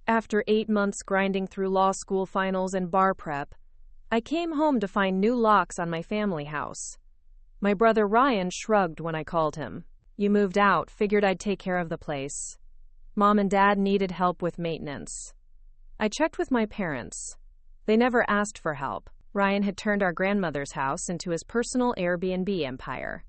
After 8 months grinding through law school finals and bar prep, I came home to find new locks on my family house. My brother Ryan shrugged when I called him. You moved out, figured I'd take care of the place. Mom and Dad needed help with maintenance. I checked with my parents. They never asked for help. Ryan had turned our grandmother's house into his personal Airbnb empire.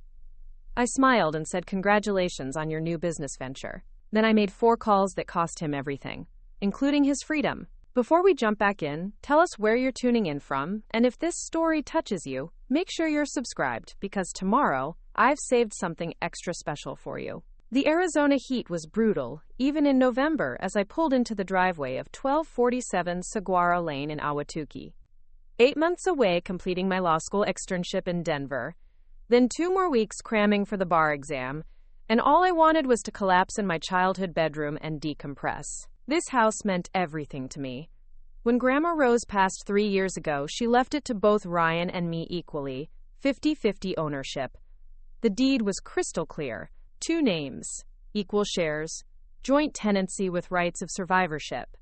I smiled and said, "Congratulations on your new business venture." Then I made 4 calls that cost him everything, including his freedom. Before we jump back in, tell us where you're tuning in from, and if this story touches you, make sure you're subscribed, because tomorrow, I've saved something extra special for you. The Arizona heat was brutal, even in November, as I pulled into the driveway of 1247 Saguaro Lane in Ahwatukee. 8 months away completing my law school externship in Denver, then 2 more weeks cramming for the bar exam, and all I wanted was to collapse in my childhood bedroom and decompress. This house meant everything to me. When Grandma Rose passed 3 years ago, she left it to both Ryan and me equally, 50-50 ownership. The deed was crystal clear. 2 names, equal shares, joint tenancy with rights of survivorship.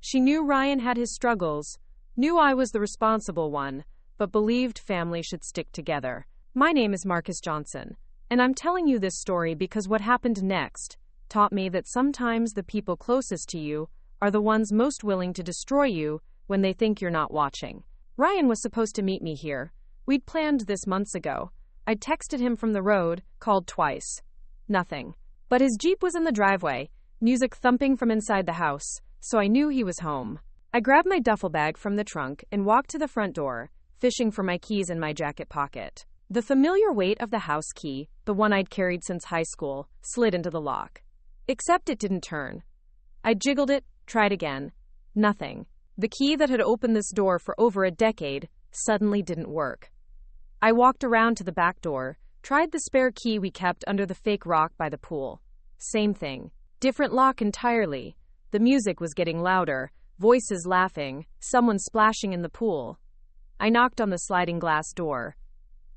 She knew Ryan had his struggles, knew I was the responsible one, but believed family should stick together. My name is Marcus Johnson, and I'm telling you this story because what happened next taught me that sometimes the people closest to you are the ones most willing to destroy you when they think you're not watching. Ryan was supposed to meet me here. We'd planned this months ago. I'd texted him from the road, called twice. Nothing. But his Jeep was in the driveway, music thumping from inside the house, so I knew he was home. I grabbed my duffel bag from the trunk and walked to the front door, fishing for my keys in my jacket pocket. The familiar weight of the house key, the one I'd carried since high school, slid into the lock. Except it didn't turn. I jiggled it, tried again. Nothing. The key that had opened this door for over a decade suddenly didn't work. I walked around to the back door, tried the spare key we kept under the fake rock by the pool. Same thing. Different lock entirely. The music was getting louder, voices laughing, someone splashing in the pool. I knocked on the sliding glass door.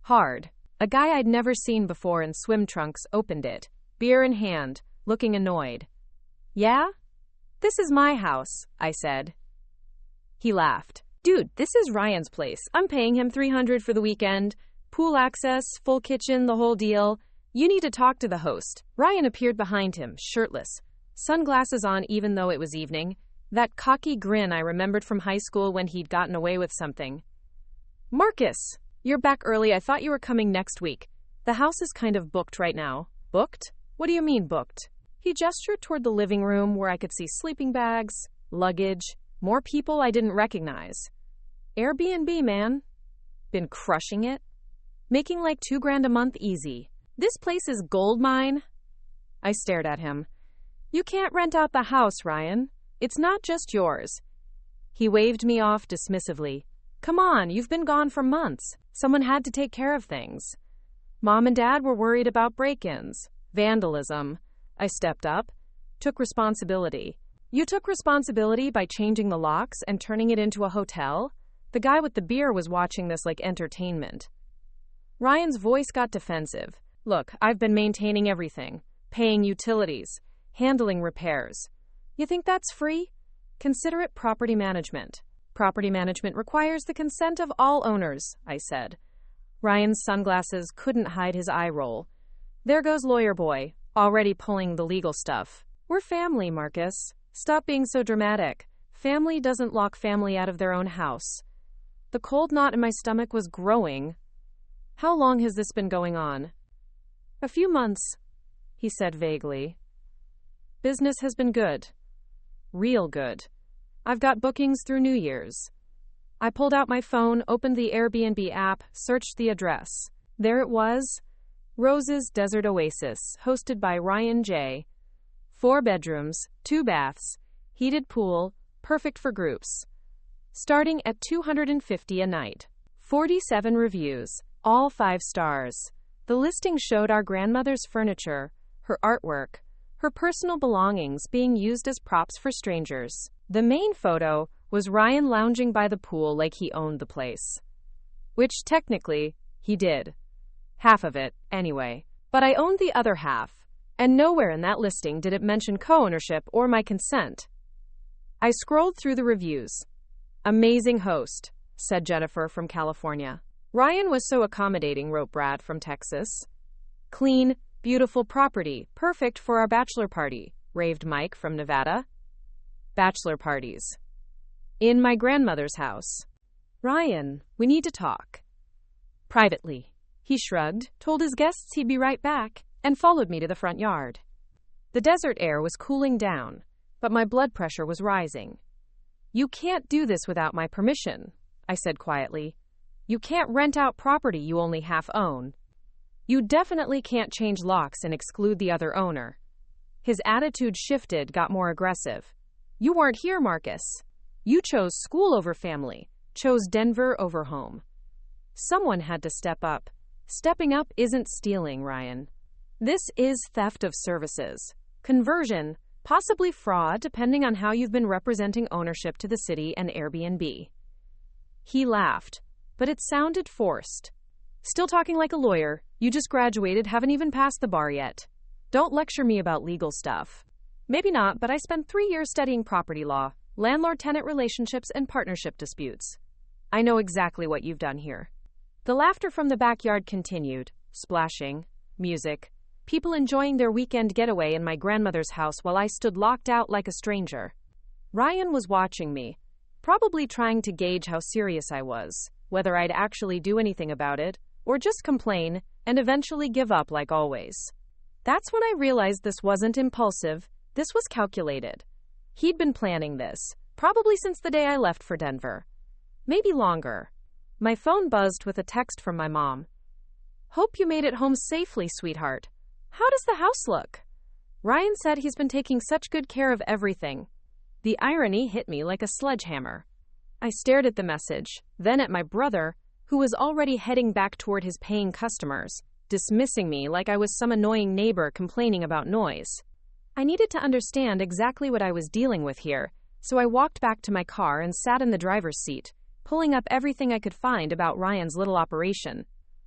Hard. A guy I'd never seen before in swim trunks opened it, beer in hand, looking annoyed. "Yeah? This is my house," I said. He laughed. "Dude, this is Ryan's place. I'm paying him $300 for the weekend. Pool access, full kitchen, the whole deal. You need to talk to the host." Ryan appeared behind him, shirtless, sunglasses on even though it was evening, that cocky grin I remembered from high school when he'd gotten away with something. "Marcus, you're back early. I thought you were coming next week. The house is kind of booked right now." "Booked? What do you mean booked?" He gestured toward the living room where I could see sleeping bags, luggage, more people I didn't recognize. "Airbnb, man. Been crushing it. Making like $2,000 a month easy. This place is gold mine." I stared at him. "You can't rent out the house, Ryan. It's not just yours." He waved me off dismissively. "Come on, you've been gone for months. Someone had to take care of things. Mom and Dad were worried about break-ins, vandalism." I stepped up, took responsibility. "You took responsibility by changing the locks and turning it into a hotel?" The guy with the beer was watching this like entertainment. Ryan's voice got defensive. "Look, I've been maintaining everything, paying utilities, handling repairs. You think that's free? Consider it property management." "Property management requires the consent of all owners," I said. Ryan's sunglasses couldn't hide his eye roll. "There goes lawyer boy, already pulling the legal stuff." "We're family, Marcus. Stop being so dramatic. Family doesn't lock family out of their own house." The cold knot in my stomach was growing. "How long has this been going on?" "A few months," he said vaguely. "Business has been good. Real good. I've got bookings through New Year's." I pulled out my phone, opened the Airbnb app, searched the address. There it was. Rose's Desert Oasis, hosted by Ryan J. 4 bedrooms, 2 baths, heated pool, perfect for groups. Starting at $250 a night. 47 reviews, all 5 stars. The listing showed our grandmother's furniture, her artwork, her personal belongings being used as props for strangers. The main photo was Ryan lounging by the pool like he owned the place. Which, technically, he did. Half of it, anyway. But I owned the other half, and nowhere in that listing did it mention co-ownership or my consent. I scrolled through the reviews. Amazing host, said Jennifer from California. Ryan was so accommodating, wrote Brad from Texas. Clean, beautiful property, perfect for our bachelor party, raved Mike from Nevada. Bachelor parties. In my grandmother's house. Ryan, we need to talk. Privately. He shrugged, told his guests he'd be right back, and followed me to the front yard. The desert air was cooling down, but my blood pressure was rising. You can't do this without my permission, I said quietly. You can't rent out property you only half own. You definitely can't change locks and exclude the other owner. His attitude shifted, got more aggressive. You weren't here, Marcus. You chose school over family, chose Denver over home. Someone had to step up. Stepping up isn't stealing, Ryan. This is theft of services, conversion, possibly fraud, depending on how you've been representing ownership to the city and Airbnb. He laughed, but it sounded forced. Still talking like a lawyer. You just graduated, haven't even passed the bar yet. Don't lecture me about legal stuff. Maybe not, but I spent 3 years studying property law, landlord-tenant relationships, and partnership disputes. I know exactly what you've done here. The laughter from the backyard continued, splashing, music, people enjoying their weekend getaway in my grandmother's house while I stood locked out like a stranger. Ryan was watching me, probably trying to gauge how serious I was, whether I'd actually do anything about it, or just complain, and eventually give up like always. That's when I realized this wasn't impulsive, this was calculated. He'd been planning this, probably since the day I left for Denver. Maybe longer. My phone buzzed with a text from my mom. Hope you made it home safely, sweetheart. How does the house look? Ryan said he's been taking such good care of everything. The irony hit me like a sledgehammer. I stared at the message, then at my brother, who was already heading back toward his paying customers, dismissing me like I was some annoying neighbor complaining about noise. I needed to understand exactly what I was dealing with here, so I walked back to my car and sat in the driver's seat, pulling up everything I could find about Ryan's little operation.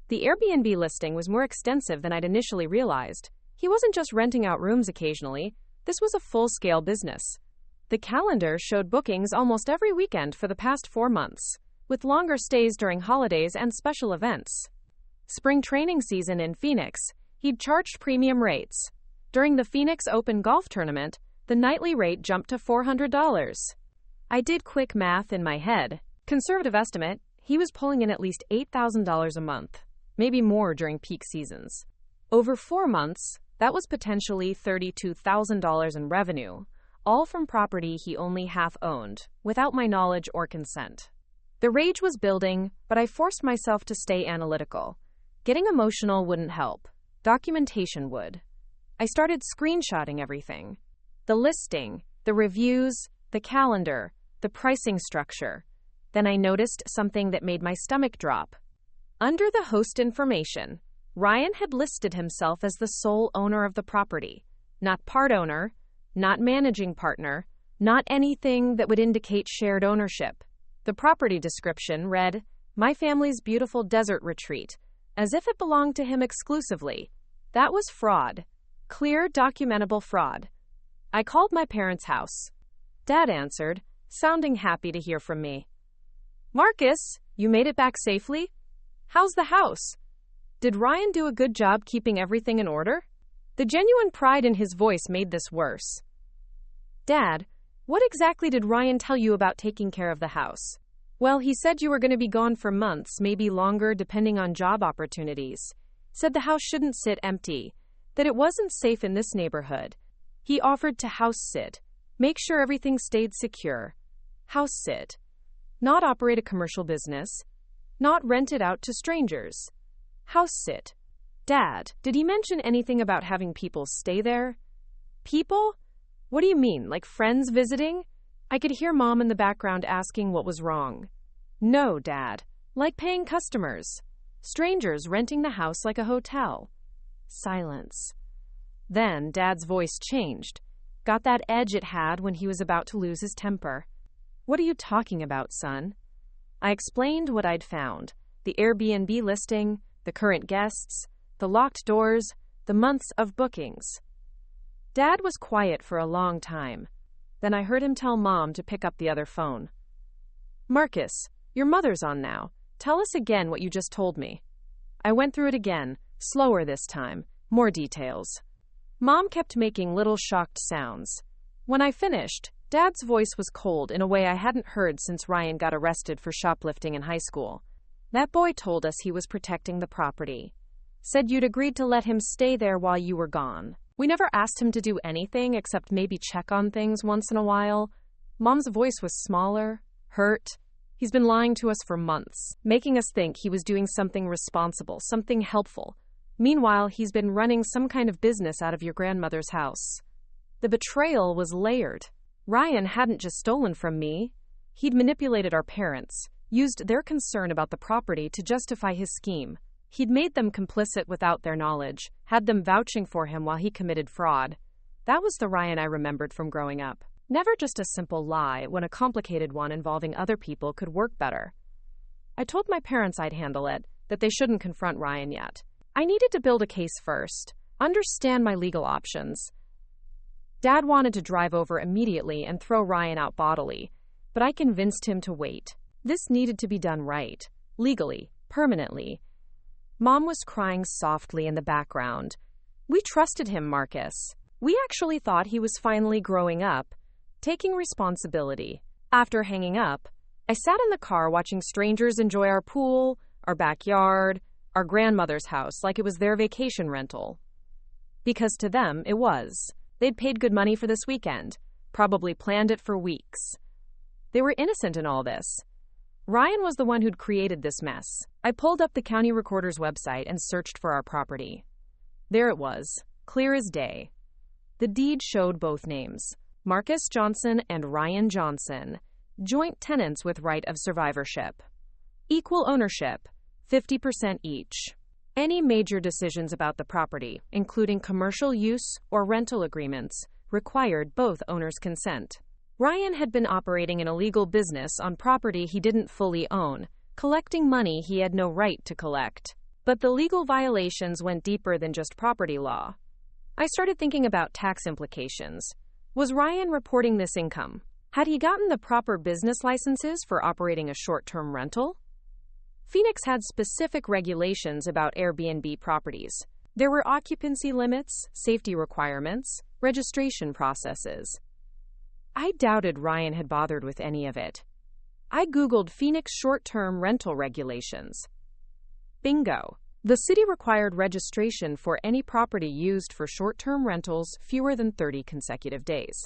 The Airbnb listing was more extensive than I'd initially realized. He wasn't just renting out rooms occasionally, this was a full-scale business. The calendar showed bookings almost every weekend for the past 4 months, with longer stays during holidays and special events. Spring training season in Phoenix, he'd charged premium rates. During the Phoenix Open golf tournament, the nightly rate jumped to $400. I did quick math in my head. Conservative estimate, he was pulling in at least $8,000 a month, maybe more during peak seasons. Over 4 months, that was potentially $32,000 in revenue, all from property he only half owned, without my knowledge or consent. The rage was building, but I forced myself to stay analytical. Getting emotional wouldn't help. Documentation would. I started screenshotting everything. The listing, the reviews, the calendar, the pricing structure. Then I noticed something that made my stomach drop. Under the host information, Ryan had listed himself as the sole owner of the property, not part owner, not managing partner, not anything that would indicate shared ownership. The property description read, "My family's beautiful desert retreat," as if it belonged to him exclusively. That was fraud. Clear, documentable fraud. I called my parents' house. Dad answered, sounding happy to hear from me. "Marcus, you made it back safely? How's the house? Did Ryan do a good job keeping everything in order?" The genuine pride in his voice made this worse. "Dad, what exactly did Ryan tell you about taking care of the house?" "Well, he said you were going to be gone for months, maybe longer depending on job opportunities. Said the house shouldn't sit empty, that it wasn't safe in this neighborhood. He offered to house sit, make sure everything stayed secure. House sit. Not operate a commercial business. Not rent it out to strangers. House sit. Dad, did he mention anything about having people stay there?" "People? What do you mean, like friends visiting?" I could hear Mom in the background asking what was wrong. "No, Dad. Like paying customers. Strangers renting the house like a hotel." Silence. Then Dad's voice changed. Got that edge it had when he was about to lose his temper. "What are you talking about, son?" I explained what I'd found. The Airbnb listing, the current guests, the locked doors, the months of bookings. Dad was quiet for a long time. Then I heard him tell Mom to pick up the other phone. "Marcus, your mother's on now. Tell us again what you just told me." I went through it again, slower this time, more details. Mom kept making little shocked sounds. When I finished, Dad's voice was cold in a way I hadn't heard since Ryan got arrested for shoplifting in high school. "That boy told us he was protecting the property. Said you'd agreed to let him stay there while you were gone. We never asked him to do anything except maybe check on things once in a while." Mom's voice was smaller, hurt. "He's been lying to us for months, making us think he was doing something responsible, something helpful. Meanwhile, he's been running some kind of business out of your grandmother's house." The betrayal was layered. Ryan hadn't just stolen from me. He'd manipulated our parents, used their concern about the property to justify his scheme. He'd made them complicit without their knowledge, had them vouching for him while he committed fraud. That was the Ryan I remembered from growing up. Never just a simple lie when a complicated one involving other people could work better. I told my parents I'd handle it, that they shouldn't confront Ryan yet. I needed to build a case first, understand my legal options. Dad wanted to drive over immediately and throw Ryan out bodily, but I convinced him to wait. This needed to be done right, legally, permanently. Mom was crying softly in the background. "We trusted him, Marcus. We actually thought he was finally growing up, taking responsibility." After hanging up, I sat in the car watching strangers enjoy our pool, our backyard, our grandmother's house like it was their vacation rental. Because to them, it was. They'd paid good money for this weekend, probably planned it for weeks. They were innocent in all this. Ryan was the one who'd created this mess. I pulled up the county recorder's website and searched for our property. There it was, clear as day. The deed showed both names, Marcus Johnson and Ryan Johnson, joint tenants with right of survivorship. Equal ownership, 50% each. Any major decisions about the property, including commercial use or rental agreements, required both owners' consent. Ryan had been operating an illegal business on property he didn't fully own, collecting money he had no right to collect. But the legal violations went deeper than just property law. I started thinking about tax implications. Was Ryan reporting this income? Had he gotten the proper business licenses for operating a short-term rental? Phoenix had specific regulations about Airbnb properties. There were occupancy limits, safety requirements, registration processes. I doubted Ryan had bothered with any of it. I Googled Phoenix short-term rental regulations. Bingo. The city required registration for any property used for short-term rentals fewer than 30 consecutive days.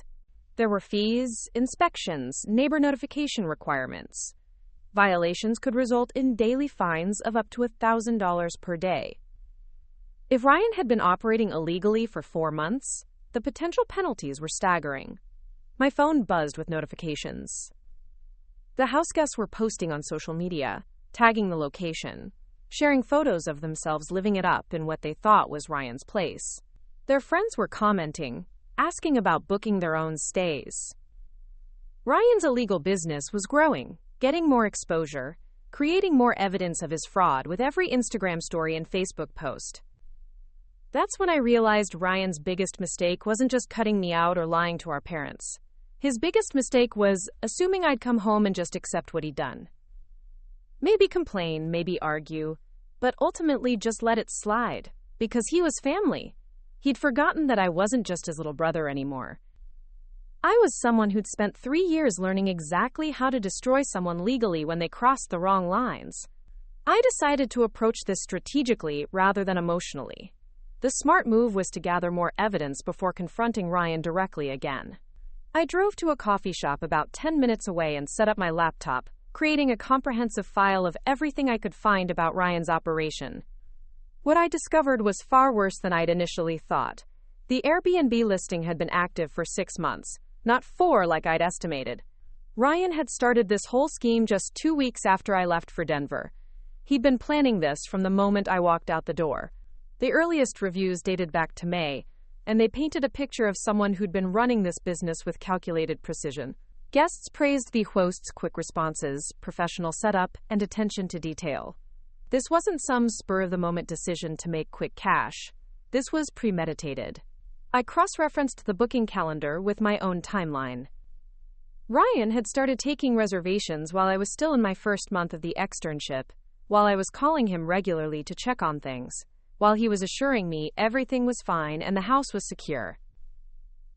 There were fees, inspections, neighbor notification requirements. Violations could result in daily fines of up to $1,000 per day. If Ryan had been operating illegally for 4 months, the potential penalties were staggering. My phone buzzed with notifications. The house guests were posting on social media, tagging the location, sharing photos of themselves living it up in what they thought was Ryan's place. Their friends were commenting, asking about booking their own stays. Ryan's illegal business was growing, getting more exposure, creating more evidence of his fraud with every Instagram story and Facebook post. That's when I realized Ryan's biggest mistake wasn't just cutting me out or lying to our parents. His biggest mistake was assuming I'd come home and just accept what he'd done. Maybe complain, maybe argue, but ultimately just let it slide, because he was family. He'd forgotten that I wasn't just his little brother anymore. I was someone who'd spent 3 years learning exactly how to destroy someone legally when they crossed the wrong lines. I decided to approach this strategically rather than emotionally. The smart move was to gather more evidence before confronting Ryan directly again. I drove to a coffee shop about 10 minutes away and set up my laptop, creating a comprehensive file of everything I could find about Ryan's operation. What I discovered was far worse than I'd initially thought. The Airbnb listing had been active for 6 months, not 4 like I'd estimated. Ryan had started this whole scheme just 2 weeks after I left for Denver. He'd been planning this from the moment I walked out the door. The earliest reviews dated back to May, and they painted a picture of someone who'd been running this business with calculated precision. Guests praised the host's quick responses, professional setup, and attention to detail. This wasn't some spur-of-the-moment decision to make quick cash. This was premeditated. I cross-referenced the booking calendar with my own timeline. Ryan had started taking reservations while I was still in my first month of the externship, while I was calling him regularly to check on things, while he was assuring me everything was fine and the house was secure.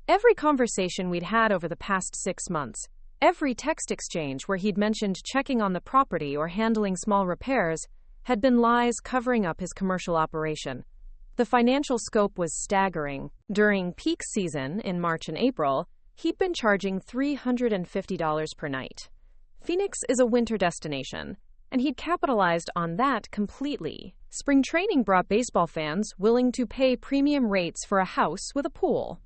Every conversation we'd had over the past 6 months, every text exchange where he'd mentioned checking on the property or handling small repairs, had been lies covering up his commercial operation. The financial scope was staggering. During peak season in March and April, he'd been charging $350 per night. Phoenix is a winter destination, and he'd capitalized on that completely. Spring training brought baseball fans willing to pay premium rates for a house with a pool.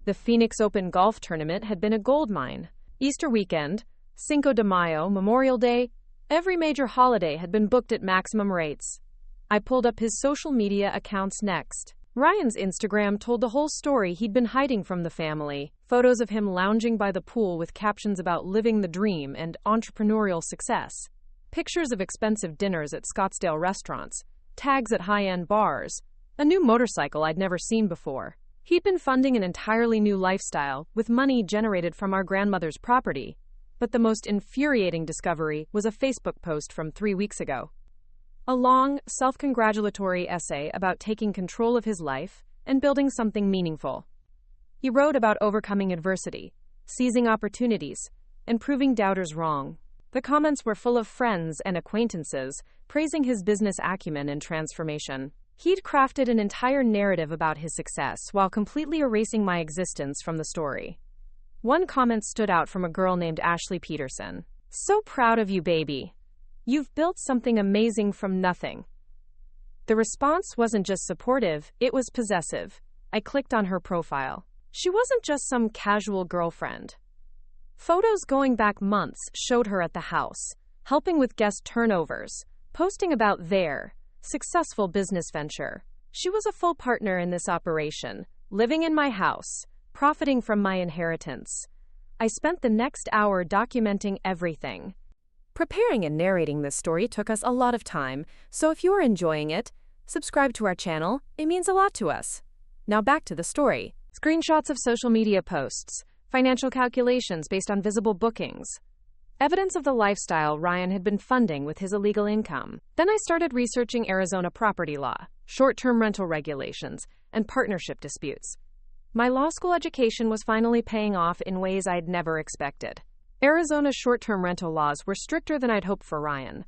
The Phoenix Open golf tournament had been a goldmine. Easter weekend, Cinco de Mayo, Memorial Day, every major holiday had been booked at maximum rates. I pulled up his social media accounts next. Ryan's Instagram told the whole story he'd been hiding from the family. Photos of him lounging by the pool with captions about living the dream and entrepreneurial success. Pictures of expensive dinners at Scottsdale restaurants. Tags at high-end bars. A new motorcycle I'd never seen before. He'd been funding an entirely new lifestyle with money generated from our grandmother's property. But the most infuriating discovery was a Facebook post from 3 weeks ago. A long, self-congratulatory essay about taking control of his life and building something meaningful. He wrote about overcoming adversity, seizing opportunities, and proving doubters wrong. The comments were full of friends and acquaintances praising his business acumen and transformation. He'd crafted an entire narrative about his success while completely erasing my existence from the story. One comment stood out from a girl named Ashley Peterson. "So proud of you, baby. You've built something amazing from nothing." The response wasn't just supportive, it was possessive. I clicked on her profile. She wasn't just some casual girlfriend. Photos going back months showed her at the house, helping with guest turnovers, posting about their successful business venture. She was a full partner in this operation, living in my house, profiting from my inheritance. I spent the next hour documenting everything. Preparing and narrating this story took us a lot of time, so if you are enjoying it, subscribe to our channel. It means a lot to us. Now back to the story. Screenshots of social media posts, financial calculations based on visible bookings, evidence of the lifestyle Ryan had been funding with his illegal income. Then I started researching Arizona property law, short-term rental regulations, and partnership disputes. My law school education was finally paying off in ways I'd never expected. Arizona's short-term rental laws were stricter than I'd hoped for Ryan.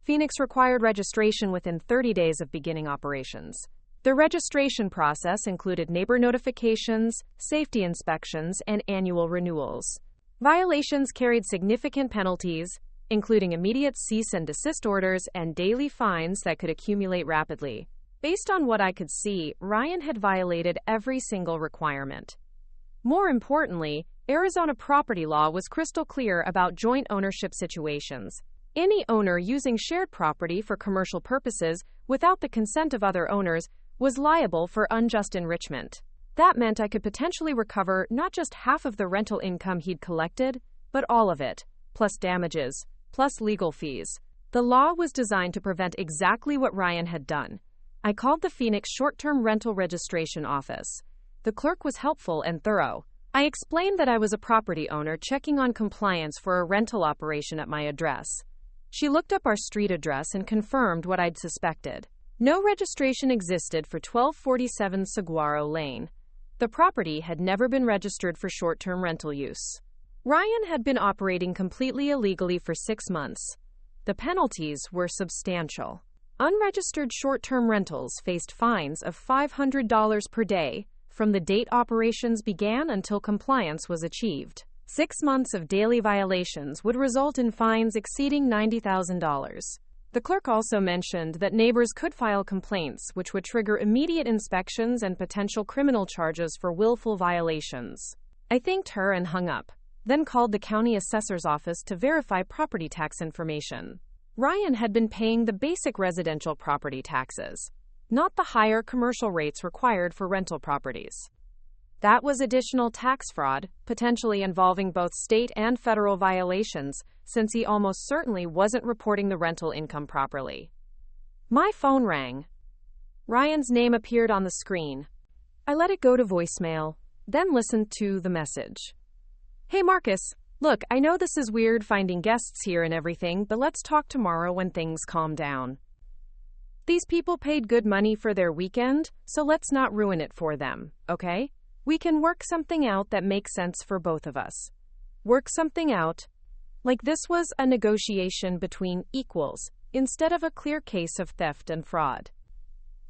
Phoenix required registration within 30 days of beginning operations. The registration process included neighbor notifications, safety inspections, and annual renewals. Violations carried significant penalties, including immediate cease and desist orders and daily fines that could accumulate rapidly. Based on what I could see, Ryan had violated every single requirement. More importantly, Arizona property law was crystal clear about joint ownership situations. Any owner using shared property for commercial purposes without the consent of other owners was liable for unjust enrichment. That meant I could potentially recover not just half of the rental income he'd collected, but all of it, plus damages, plus legal fees. The law was designed to prevent exactly what Ryan had done. I called the Phoenix short-term rental registration office. The clerk was helpful and thorough. I explained that I was a property owner checking on compliance for a rental operation at my address. She looked up our street address and confirmed what I'd suspected. No registration existed for 1247 Saguaro Lane. The property had never been registered for short-term rental use. Ryan had been operating completely illegally for 6 months. The penalties were substantial. Unregistered short-term rentals faced fines of $500 per day from the date operations began until compliance was achieved. 6 months of daily violations would result in fines exceeding $90,000. The clerk also mentioned that neighbors could file complaints, which would trigger immediate inspections and potential criminal charges for willful violations. I thanked her and hung up, then called the county assessor's office to verify property tax information. Ryan had been paying the basic residential property taxes, not the higher commercial rates required for rental properties. That was additional tax fraud, potentially involving both state and federal violations, since he almost certainly wasn't reporting the rental income properly. My phone rang. Ryan's name appeared on the screen. I let it go to voicemail, then listened to the message. Hey Marcus, look, I know this is weird finding guests here and everything, but let's talk tomorrow when things calm down. These people paid good money for their weekend, so let's not ruin it for them, okay? We can work something out that makes sense for both of us. Work something out. Like this was a negotiation between equals, instead of a clear case of theft and fraud.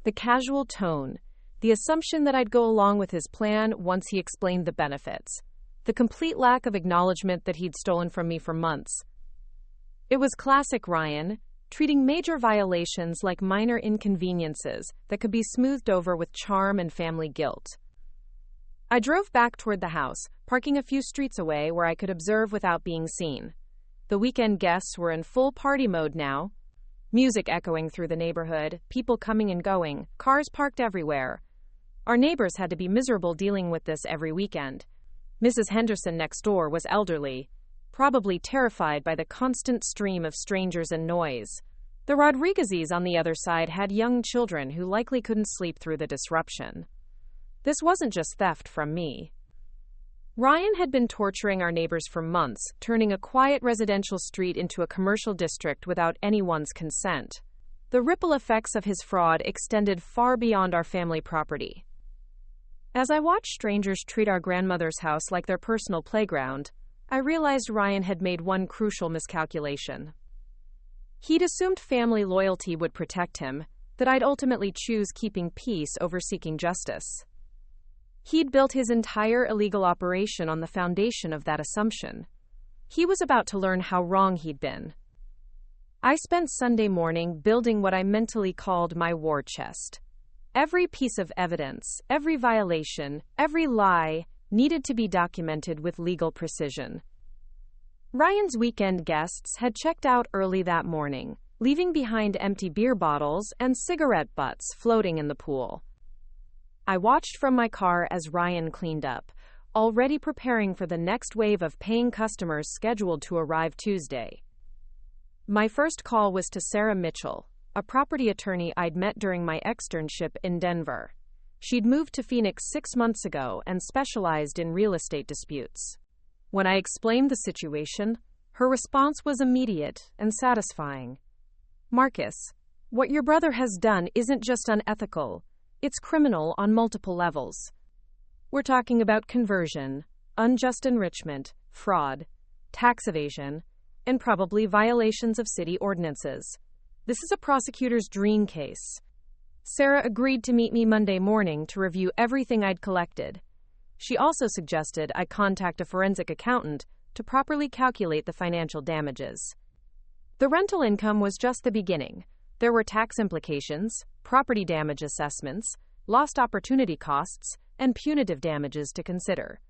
The casual tone, the assumption that I'd go along with his plan once he explained the benefits, the complete lack of acknowledgement that he'd stolen from me for months. It was classic Ryan, treating major violations like minor inconveniences that could be smoothed over with charm and family guilt. I drove back toward the house, parking a few streets away where I could observe without being seen. The weekend guests were in full party mode now. Music echoing through the neighborhood, people coming and going, cars parked everywhere. Our neighbors had to be miserable dealing with this every weekend. Mrs. Henderson next door was elderly, probably terrified by the constant stream of strangers and noise. The Rodriguezes on the other side had young children who likely couldn't sleep through the disruption. This wasn't just theft from me. Ryan had been torturing our neighbors for months, turning a quiet residential street into a commercial district without anyone's consent. The ripple effects of his fraud extended far beyond our family property. As I watched strangers treat our grandmother's house like their personal playground, I realized Ryan had made one crucial miscalculation. He'd assumed family loyalty would protect him, that I'd ultimately choose keeping peace over seeking justice. He'd built his entire illegal operation on the foundation of that assumption. He was about to learn how wrong he'd been. I spent Sunday morning building what I mentally called my war chest. Every piece of evidence, every violation, every lie needed to be documented with legal precision. Ryan's weekend guests had checked out early that morning, leaving behind empty beer bottles and cigarette butts floating in the pool. I watched from my car as Ryan cleaned up, already preparing for the next wave of paying customers scheduled to arrive Tuesday. My first call was to Sarah Mitchell, a property attorney I'd met during my externship in Denver. She'd moved to Phoenix 6 months ago and specialized in real estate disputes. When I explained the situation, her response was immediate and satisfying. Marcus, what your brother has done isn't just unethical, it's criminal on multiple levels. We're talking about conversion, unjust enrichment, fraud, tax evasion, and probably violations of city ordinances. This is a prosecutor's dream case. Sarah agreed to meet me Monday morning to review everything I'd collected. She also suggested I contact a forensic accountant to properly calculate the financial damages. The rental income was just the beginning. There were tax implications, property damage assessments, lost opportunity costs, and punitive damages to consider.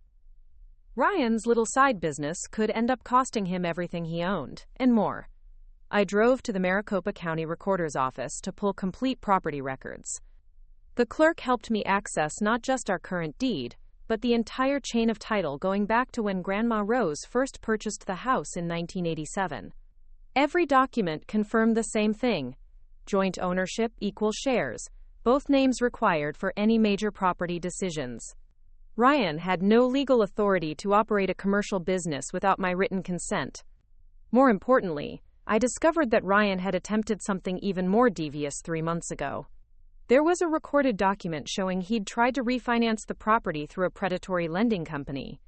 Ryan's little side business could end up costing him everything he owned, and more. I drove to the Maricopa County Recorder's office to pull complete property records. The clerk helped me access not just our current deed, but the entire chain of title going back to when Grandma Rose first purchased the house in 1987. Every document confirmed the same thing: joint ownership, equal shares, both names required for any major property decisions. Ryan had no legal authority to operate a commercial business without my written consent. More importantly, I discovered that Ryan had attempted something even more devious 3 months ago. There was a recorded document showing he'd tried to refinance the property through a predatory lending company.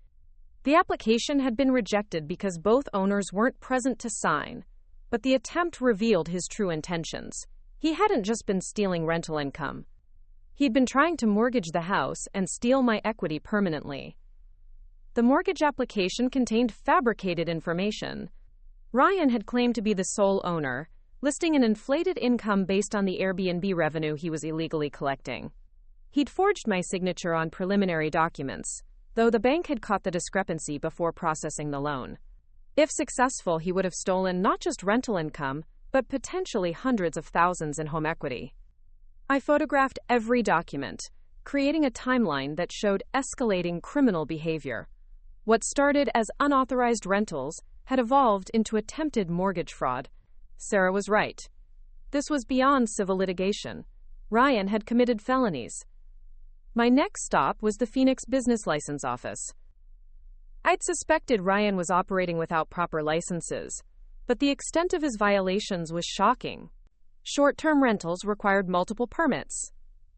The application had been rejected because both owners weren't present to sign, but the attempt revealed his true intentions. He hadn't just been stealing rental income. He'd been trying to mortgage the house and steal my equity permanently. The mortgage application contained fabricated information. Ryan had claimed to be the sole owner, listing an inflated income based on the Airbnb revenue he was illegally collecting. He'd forged my signature on preliminary documents, though the bank had caught the discrepancy before processing the loan. If successful, he would have stolen not just rental income, but potentially hundreds of thousands in home equity. I photographed every document, creating a timeline that showed escalating criminal behavior. What started as unauthorized rentals had evolved into attempted mortgage fraud. Sarah was right. This was beyond civil litigation. Ryan had committed felonies. My next stop was the Phoenix Business License Office. I'd suspected Ryan was operating without proper licenses, but the extent of his violations was shocking. Short-term rentals required multiple permits: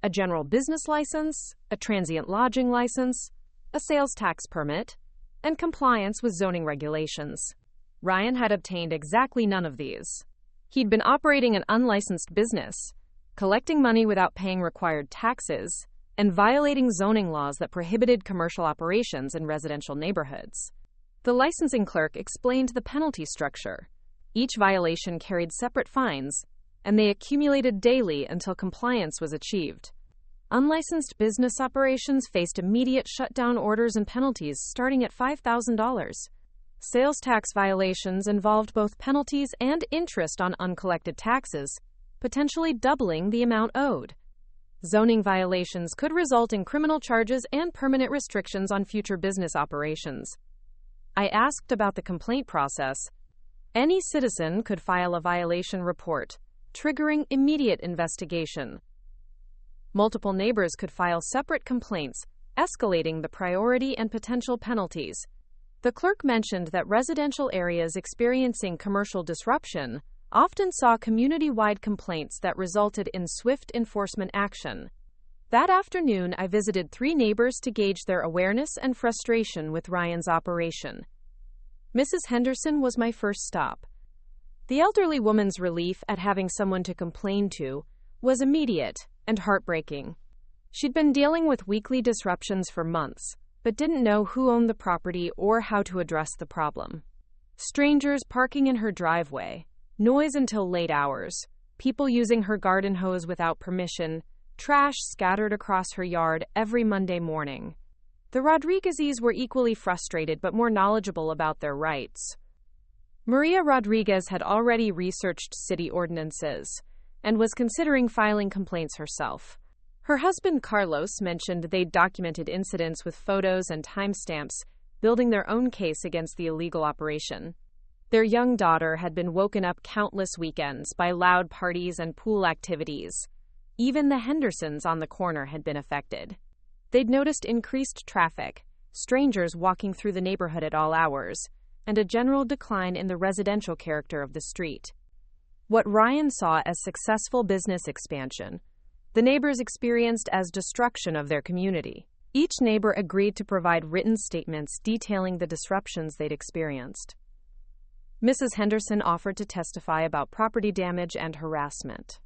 a general business license, a transient lodging license, a sales tax permit, and compliance with zoning regulations. Ryan had obtained exactly none of these. He'd been operating an unlicensed business, collecting money without paying required taxes, and violating zoning laws that prohibited commercial operations in residential neighborhoods. The licensing clerk explained the penalty structure. Each violation carried separate fines, and they accumulated daily until compliance was achieved. Unlicensed business operations faced immediate shutdown orders and penalties starting at $5,000. Sales tax violations involved both penalties and interest on uncollected taxes, potentially doubling the amount owed. Zoning violations could result in criminal charges and permanent restrictions on future business operations. I asked about the complaint process. Any citizen could file a violation report, triggering immediate investigation. Multiple neighbors could file separate complaints, escalating the priority and potential penalties. The clerk mentioned that residential areas experiencing commercial disruption often saw community-wide complaints that resulted in swift enforcement action. That afternoon, I visited 3 neighbors to gauge their awareness and frustration with Ryan's operation. Mrs. Henderson was my first stop. The elderly woman's relief at having someone to complain to was immediate and heartbreaking. She'd been dealing with weekly disruptions for months, but didn't know who owned the property or how to address the problem. Strangers parking in her driveway, noise until late hours, people using her garden hose without permission, trash scattered across her yard every Monday morning. The Rodriguezes were equally frustrated but more knowledgeable about their rights. Maria Rodriguez had already researched city ordinances and was considering filing complaints herself. Her husband Carlos mentioned they'd documented incidents with photos and timestamps, building their own case against the illegal operation. Their young daughter had been woken up countless weekends by loud parties and pool activities. Even the Hendersons on the corner had been affected. They'd noticed increased traffic, strangers walking through the neighborhood at all hours, and a general decline in the residential character of the street. What Ryan saw as successful business expansion, the neighbors experienced as destruction of their community. Each neighbor agreed to provide written statements detailing the disruptions they'd experienced. Mrs. Henderson offered to testify about property damage and harassment.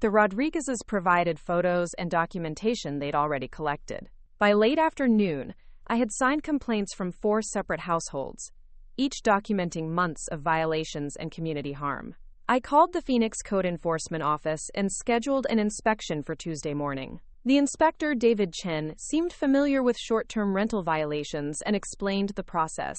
The Rodriguezes provided photos and documentation they'd already collected. By late afternoon, I had signed complaints from 4 separate households, each documenting months of violations and community harm. I called the Phoenix Code Enforcement Office and scheduled an inspection for Tuesday morning. The inspector, David Chen, seemed familiar with short-term rental violations and explained the process.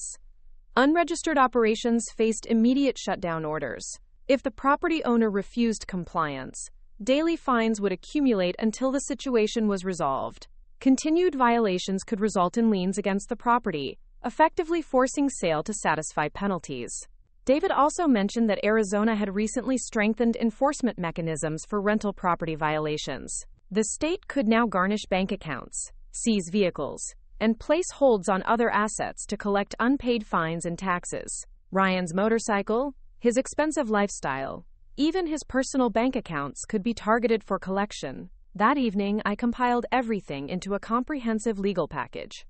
Unregistered operations faced immediate shutdown orders. If the property owner refused compliance, daily fines would accumulate until the situation was resolved. Continued violations could result in liens against the property, effectively forcing sale to satisfy penalties. David also mentioned that Arizona had recently strengthened enforcement mechanisms for rental property violations. The state could now garnish bank accounts, seize vehicles, and place holds on other assets to collect unpaid fines and taxes. Ryan's motorcycle, his expensive lifestyle, even his personal bank accounts could be targeted for collection. That evening, I compiled everything into a comprehensive legal package.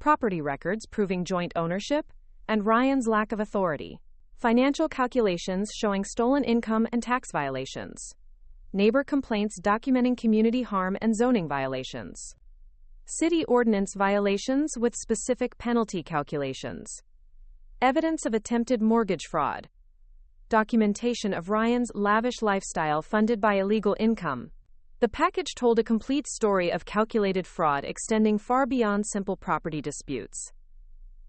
Property records proving joint ownership, and Ryan's lack of authority. Financial calculations showing stolen income and tax violations. Neighbor complaints documenting community harm and zoning violations. City ordinance violations with specific penalty calculations. Evidence of attempted mortgage fraud. Documentation of Ryan's lavish lifestyle funded by illegal income. The package told a complete story of calculated fraud extending far beyond simple property disputes.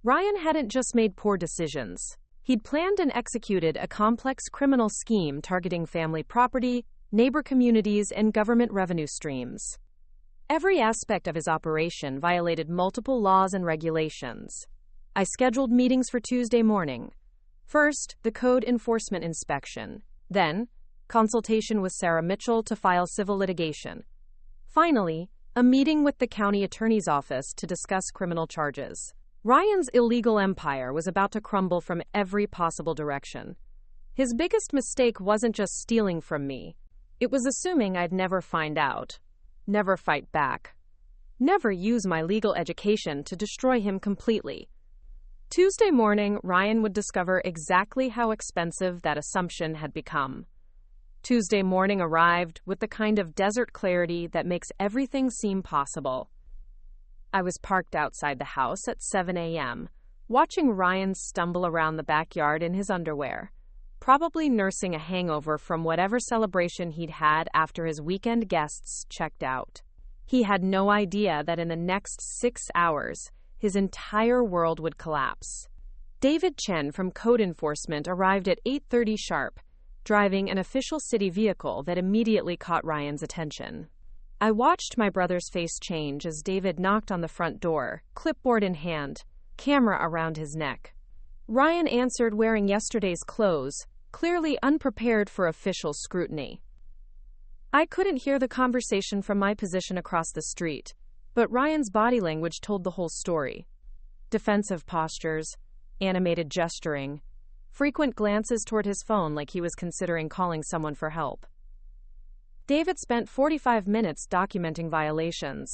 Ryan hadn't just made poor decisions. He'd planned and executed a complex criminal scheme targeting family property, neighbor communities, and government revenue streams. Every aspect of his operation violated multiple laws and regulations. I scheduled meetings for Tuesday morning. First, the code enforcement inspection. Then, consultation with Sarah Mitchell to file civil litigation. Finally, a meeting with the county attorney's office to discuss criminal charges. Ryan's illegal empire was about to crumble from every possible direction. His biggest mistake wasn't just stealing from me. It was assuming I'd never find out, never fight back, never use my legal education to destroy him completely. Tuesday morning, Ryan would discover exactly how expensive that assumption had become. Tuesday morning arrived with the kind of desert clarity that makes everything seem possible. I was parked outside the house at 7 a.m., watching Ryan stumble around the backyard in his underwear, probably nursing a hangover from whatever celebration he'd had after his weekend guests checked out. He had no idea that in the next 6 hours, his entire world would collapse. David Chen from Code Enforcement arrived at 8:30 sharp, driving an official city vehicle that immediately caught Ryan's attention. I watched my brother's face change as David knocked on the front door, clipboard in hand, camera around his neck. Ryan answered wearing yesterday's clothes, clearly unprepared for official scrutiny. I couldn't hear the conversation from my position across the street, but Ryan's body language told the whole story. Defensive postures, animated gesturing, frequent glances toward his phone like he was considering calling someone for help. David spent 45 minutes documenting violations.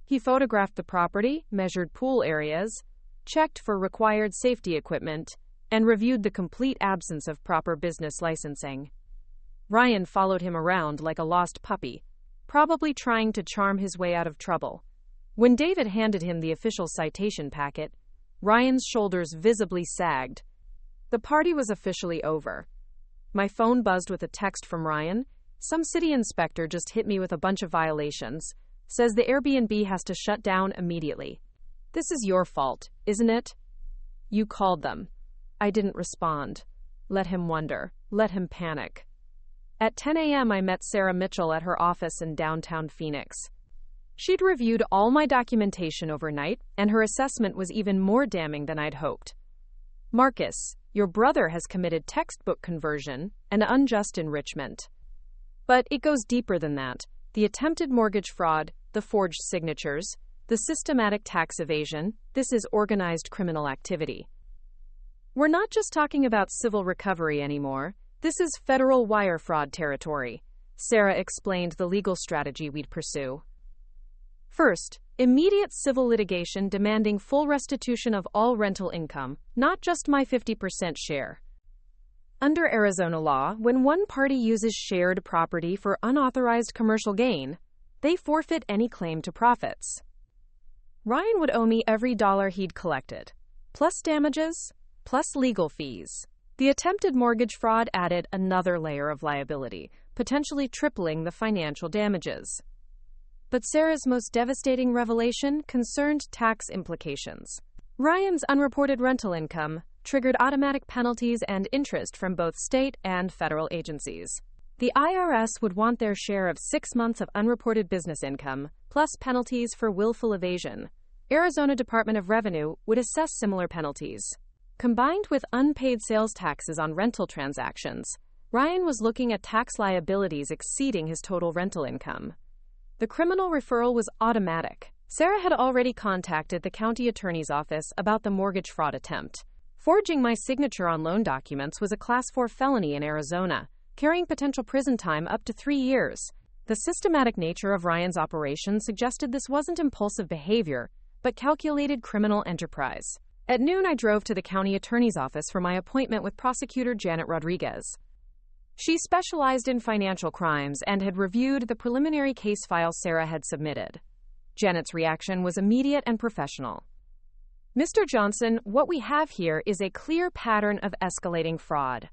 He photographed the property, measured pool areas, checked for required safety equipment, and reviewed the complete absence of proper business licensing. Ryan followed him around like a lost puppy, probably trying to charm his way out of trouble. When David handed him the official citation packet, Ryan's shoulders visibly sagged. The party was officially over. My phone buzzed with a text from Ryan. Some city inspector just hit me with a bunch of violations. Says the Airbnb has to shut down immediately. This is your fault, isn't it? You called them. I didn't respond. Let him wonder. Let him panic. At 10 a.m. I met Sarah Mitchell at her office in downtown Phoenix. She'd reviewed all my documentation overnight, and her assessment was even more damning than I'd hoped. Marcus, your brother has committed textbook conversion and unjust enrichment. But it goes deeper than that. The attempted mortgage fraud, the forged signatures, the systematic tax evasion, this is organized criminal activity. We're not just talking about civil recovery anymore. This is federal wire fraud territory. Sarah explained the legal strategy we'd pursue. First, immediate civil litigation demanding full restitution of all rental income, not just my 50% share. Under Arizona law, when one party uses shared property for unauthorized commercial gain, they forfeit any claim to profits. Ryan would owe me every dollar he'd collected, plus damages, plus legal fees. The attempted mortgage fraud added another layer of liability, potentially tripling the financial damages. But Sarah's most devastating revelation concerned tax implications. Ryan's unreported rental income triggered automatic penalties and interest from both state and federal agencies. The IRS would want their share of 6 months of unreported business income, plus penalties for willful evasion. Arizona Department of Revenue would assess similar penalties. Combined with unpaid sales taxes on rental transactions, Ryan was looking at tax liabilities exceeding his total rental income. The criminal referral was automatic. Sarah had already contacted the county attorney's office about the mortgage fraud attempt. Forging my signature on loan documents was a Class 4 felony in Arizona, carrying potential prison time up to 3 years. The systematic nature of Ryan's operation suggested this wasn't impulsive behavior, but calculated criminal enterprise. At noon, I drove to the county attorney's office for my appointment with prosecutor Janet Rodriguez. She specialized in financial crimes and had reviewed the preliminary case file Sarah had submitted. Janet's reaction was immediate and professional. Mr. Johnson, what we have here is a clear pattern of escalating fraud.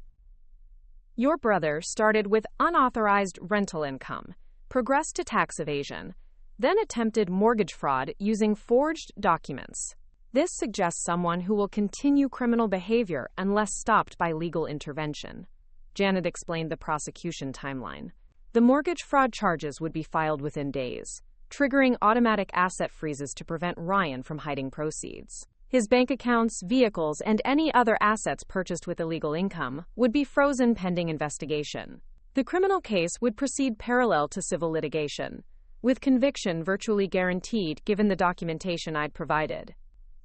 Your brother started with unauthorized rental income, progressed to tax evasion, then attempted mortgage fraud using forged documents. This suggests someone who will continue criminal behavior unless stopped by legal intervention. Janet explained the prosecution timeline. The mortgage fraud charges would be filed within days, triggering automatic asset freezes to prevent Ryan from hiding proceeds. His bank accounts, vehicles, and any other assets purchased with illegal income would be frozen pending investigation. The criminal case would proceed parallel to civil litigation, with conviction virtually guaranteed given the documentation I'd provided.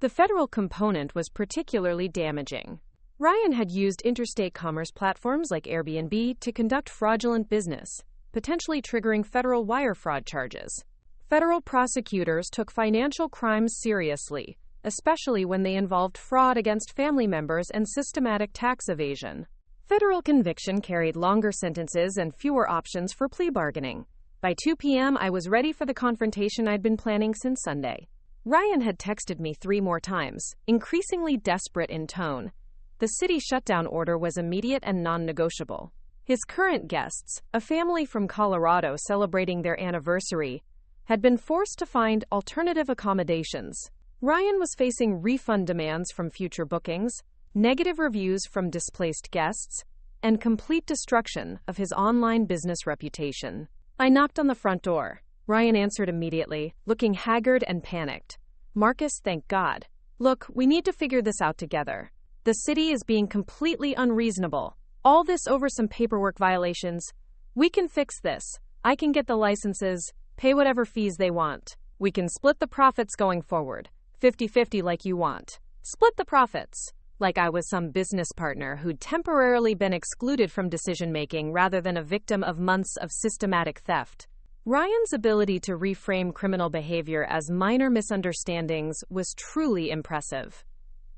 The federal component was particularly damaging. Ryan had used interstate commerce platforms like Airbnb to conduct fraudulent business, potentially triggering federal wire fraud charges. Federal prosecutors took financial crimes seriously, especially when they involved fraud against family members and systematic tax evasion. Federal conviction carried longer sentences and fewer options for plea bargaining. By 2 p.m., I was ready for the confrontation I'd been planning since Sunday. Ryan had texted me 3 more times, increasingly desperate in tone. The city shutdown order was immediate and non-negotiable. His current guests, a family from Colorado celebrating their anniversary, had been forced to find alternative accommodations. Ryan was facing refund demands from future bookings, negative reviews from displaced guests, and complete destruction of his online business reputation. I knocked on the front door. Ryan answered immediately, looking haggard and panicked. "Marcus, thank God. Look, we need to figure this out together. The city is being completely unreasonable. All this over some paperwork violations. We can fix this. I can get the licenses, pay whatever fees they want. We can split the profits going forward. 50-50 like you want. Split the profits." Like I was some business partner who'd temporarily been excluded from decision-making rather than a victim of months of systematic theft. Ryan's ability to reframe criminal behavior as minor misunderstandings was truly impressive.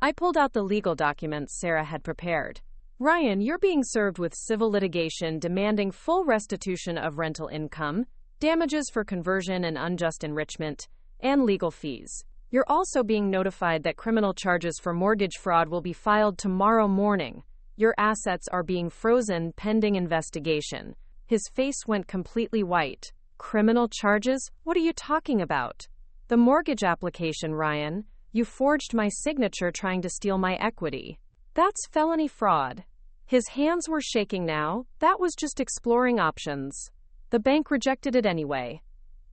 I pulled out the legal documents Sarah had prepared. "Ryan, you're being served with civil litigation demanding full restitution of rental income, damages for conversion and unjust enrichment, and legal fees. You're also being notified that criminal charges for mortgage fraud will be filed tomorrow morning. Your assets are being frozen pending investigation." His face went completely white. "Criminal charges? What are you talking about?" "The mortgage application, Ryan. You forged my signature trying to steal my equity. That's felony fraud." His hands were shaking now. "That was just exploring options. The bank rejected it anyway.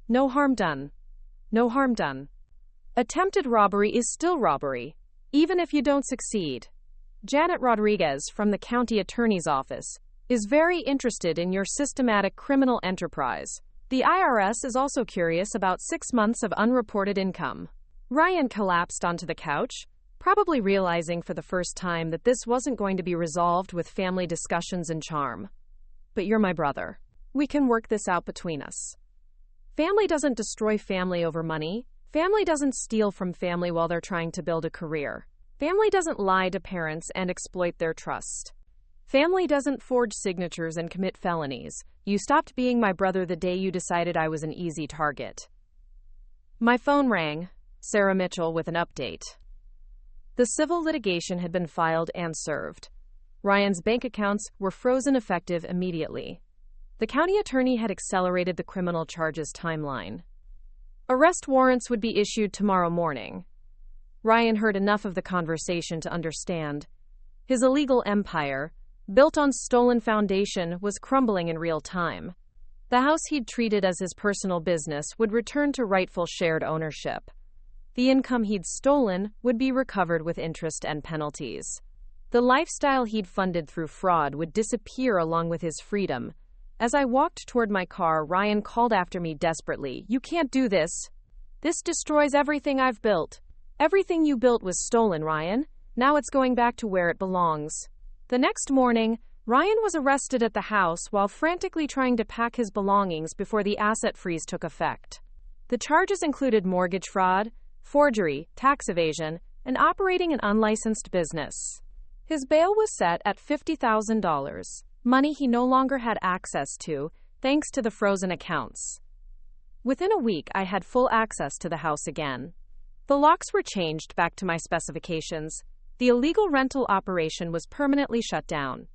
No harm done. No harm done. Attempted robbery is still robbery, even if you don't succeed. Janet Rodriguez from the county attorney's office is very interested in your systematic criminal enterprise. The IRS is also curious about 6 months of unreported income." Ryan collapsed onto the couch, probably realizing for the first time that this wasn't going to be resolved with family discussions and charm. "But you're my brother. We can work this out between us. Family doesn't destroy family over money. Family doesn't steal from family while they're trying to build a career. Family doesn't lie to parents and exploit their trust. Family doesn't forge signatures and commit felonies. You stopped being my brother the day you decided I was an easy target." My phone rang. Sarah Mitchell with an update. The civil litigation had been filed and served. Ryan's bank accounts were frozen effective immediately. The county attorney had accelerated the criminal charges timeline. Arrest warrants would be issued tomorrow morning. Ryan heard enough of the conversation to understand. His illegal empire, built on stolen foundation, was crumbling in real time. The house he'd treated as his personal business would return to rightful shared ownership. The income he'd stolen would be recovered with interest and penalties. The lifestyle he'd funded through fraud would disappear along with his freedom. As I walked toward my car, Ryan called after me desperately, "You can't do this. This destroys everything I've built. Everything you built was stolen, Ryan. Now it's going back to where it belongs." The next morning, Ryan was arrested at the house while frantically trying to pack his belongings before the asset freeze took effect. The charges included mortgage fraud, forgery, tax evasion, and operating an unlicensed business. His bail was set at $50,000, money he no longer had access to thanks to the frozen accounts. Within a week, I had full access to the house again. The locks were changed back to my specifications. The illegal rental operation was permanently shut down.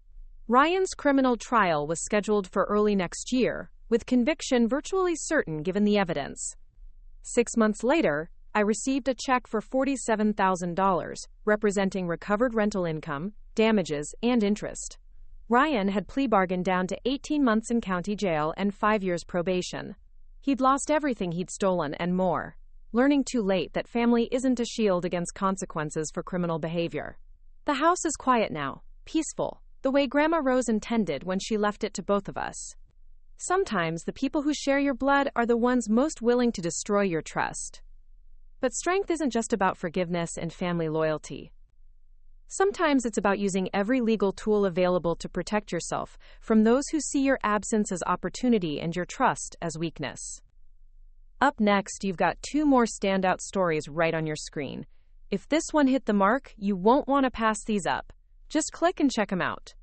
Ryan's criminal trial was scheduled for early next year, with conviction virtually certain given the evidence. 6 months later, I received a check for $47,000, representing recovered rental income, damages, and interest. Ryan had plea bargained down to 18 months in county jail and 5 years probation. He'd lost everything he'd stolen and more, learning too late that family isn't a shield against consequences for criminal behavior. The house is quiet now, peaceful, the way Grandma Rose intended when she left it to both of us. Sometimes the people who share your blood are the ones most willing to destroy your trust. But strength isn't just about forgiveness and family loyalty. Sometimes it's about using every legal tool available to protect yourself from those who see your absence as opportunity and your trust as weakness. Up next, you've got 2 more standout stories right on your screen. If this one hit the mark, you won't want to pass these up. Just click and check them out.